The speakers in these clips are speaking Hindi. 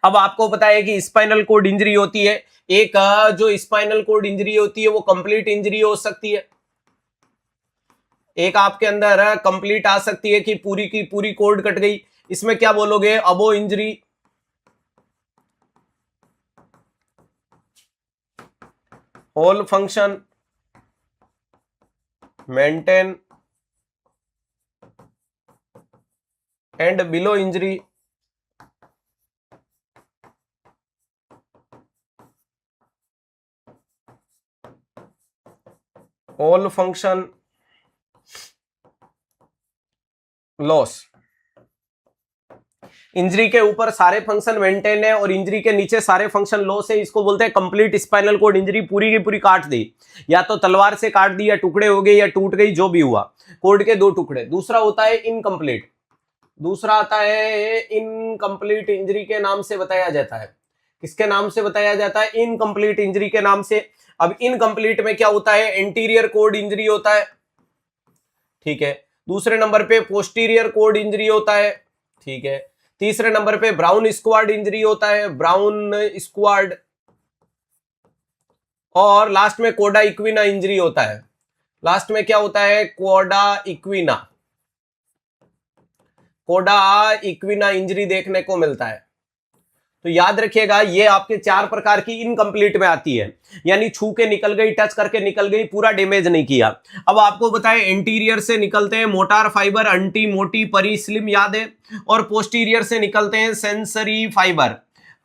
अब आपको पता है कि स्पाइनल कोड इंजरी होती है, एक जो स्पाइनल कोड इंजरी होती है वो कंप्लीट इंजरी हो सकती है, एक आपके अंदर कंप्लीट आ सकती है कि पूरी की पूरी कोड कट गई, इसमें क्या बोलोगे, above injury, whole function maintain and below injury, whole function loss. Injury के ऊपर सारे फंक्शन मेंटेन है और इंजरी के नीचे सारे फंक्शन लॉस है, इसको बोलते हैं कंप्लीट स्पाइनल कोड इंजरी। पूरी की पूरी काट दी, या तो तलवार से काट दी, या टुकड़े हो गए, या टूट गई, जो भी हुआ, कोड के दो टुकड़े। दूसरा होता है इनकम्प्लीट, दूसरा आता है इनकम्प्लीट इंजरी के नाम से बताया जाता है। किसके नाम से बताया जाता है? इनकम्प्लीट इंजरी के नाम से। अब इनकम्प्लीट में क्या होता है? एंटीरियर कोड इंजरी होता है, ठीक है। दूसरे नंबर पे पोस्टीरियर कोड इंजरी होता है, ठीक है। तीसरे नंबर पे ब्राउन स्क्वाड इंजरी होता है, ब्राउन स्क्वाड। और लास्ट में कोडा इक्विना इंजरी होता है। लास्ट में क्या होता है? कोडा इक्विना, कोडा इक्विना इंजरी देखने को मिलता है। तो याद रखिएगा, ये आपके 4 प्रकार की इनकम्प्लीट में आती है, यानी छू के निकल गई, टच करके निकल गई, पूरा डैमेज नहीं किया। अब आपको बताएं, एंटीरियर से निकलते हैं मोटार फाइबर, अंटी, मोटी, परी, स्लिम, याद है। और पोस्टीरियर से निकलते हैं सेंसरी फाइबर।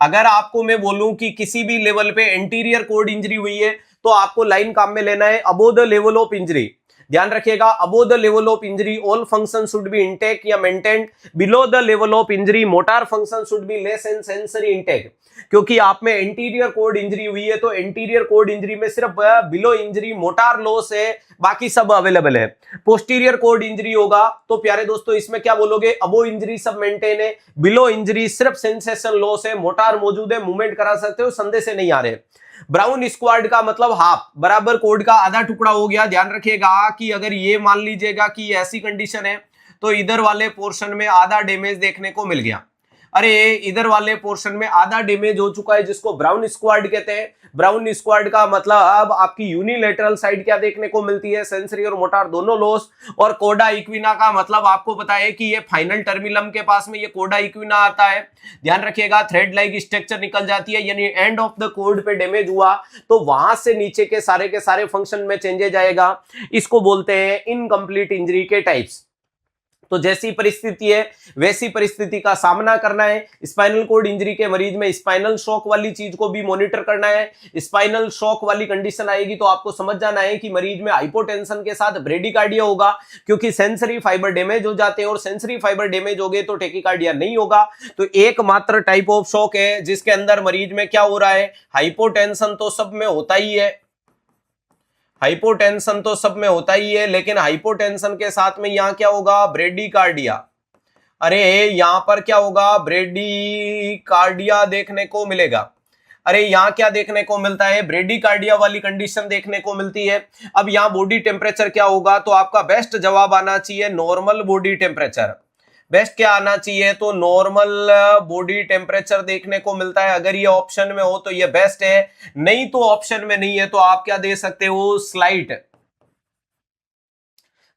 अगर आपको मैं बोलूं कि किसी भी लेवल पे एंटीरियर कोड इंजरी हुई है, तो आपको लाइन काम में लेना है above the level of injury. ध्यान रखिएगा, above the level of injury all function should be intact या maintained, below the level of injury motor function should be less and sensory intact. क्योंकि आप में एंटीरियर कोड इंजरी हुई है, तो एंटीरियर कोड इंजरी में सिर्फ बिलो इंजरी मोटार लॉस है, बाकी सब अवेलेबल है। पोस्टीरियर कोड इंजरी होगा तो प्यारे दोस्तों इसमें क्या बोलोगे? अबो इंजरी सब मेंटेन है, बिलो इंजरी सिर्फ सेंसेशन लॉस है, मोटार मौजूद है, मूवमेंट करा सकते हो, संदेह से नहीं आ रहे। ब्राउन स्क्वाड का मतलब हाफ, बराबर कोड का आधा टुकड़ा हो गया। ध्यान रखिएगा कि अगर ये मान लीजिएगा कि ऐसी कंडीशन है, तो इधर वाले पोर्शन में आधा डैमेज देखने को मिल गया। अरे इधर वाले पोर्शन में आधा डैमेज हो चुका है, जिसको ब्राउन स्क्वाड कहते हैं। ब्राउन स्क्वाड का मतलब अब आपकी यूनिलेटरल साइड क्या देखने को मिलती है? सेंसरी और मोटार दोनों लॉस। और कोडा इक्विना का मतलब आपको पता है कि ये फाइनल टर्मिनम के पास में ये कोडा इक्विना आता है। ध्यान रखिएगा, थ्रेड लाइक स्ट्रक्चर निकल जाती है, यानी एंड ऑफ द कोड पे डैमेज हुआ तो वहां से नीचे के सारे फंक्शन में चेंजेज आएगा। इसको बोलते हैं इनकम्प्लीट इंजरी के टाइप्स। तो जैसी परिस्थिति है वैसी परिस्थिति का सामना करना है। स्पाइनल कोड इंजरी के मरीज में स्पाइनल शॉक वाली चीज को भी मॉनिटर करना है। स्पाइनल शॉक वाली कंडीशन आएगी तो आपको समझ जाना है कि मरीज में हाइपोटेंशन के साथ ब्रेडिकार्डिया होगा, क्योंकि सेंसरी फाइबर डैमेज हो जाते हैं, और सेंसरी फाइबर डैमेज हो गए तो टेकिकार्डिया नहीं होगा। तो एकमात्र टाइप ऑफ शॉक है जिसके अंदर मरीज में क्या हो रहा है? हाइपोटेंशन तो सब में होता ही है, हाइपोटेंशन तो सब में होता ही है, लेकिन हाइपोटेंशन के साथ में यहां क्या होगा? ब्रेडिकार्डिया। अरे यहां पर क्या होगा? ब्रेडिकार्डिया देखने को मिलेगा। अरे यहां क्या देखने को मिलता है? ब्रेडिकार्डिया वाली कंडीशन देखने को मिलती है। अब यहां बॉडी टेम्परेचर क्या होगा? तो आपका बेस्ट जवाब आना चाहिए नॉर्मल बॉडी टेम्परेचर। बेस्ट क्या आना चाहिए? तो नॉर्मल बॉडी टेम्परेचर देखने को मिलता है। अगर ये ऑप्शन में हो तो ये बेस्ट है, नहीं तो ऑप्शन में नहीं है तो आप क्या दे सकते हो? स्लाइट।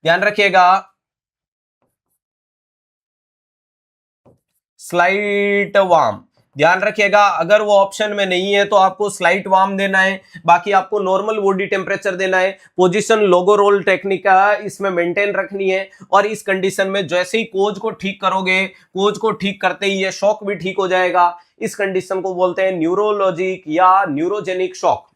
ध्यान रखिएगा, स्लाइट वार्म। ध्यान रखिएगा, अगर वो ऑप्शन में नहीं है तो आपको स्लाइट वार्म देना है, बाकी आपको नॉर्मल बॉडी टेम्परेचर देना है। पोजीशन लोगो रोल टेक्निक का इसमें मेंटेन रखनी है। और इस कंडीशन में जैसे ही कोज को ठीक करोगे, कोज को ठीक करते ही ये शॉक भी ठीक हो जाएगा। इस कंडीशन को बोलते हैं न्यूरोलॉजिक या न्यूरोजेनिक शॉक।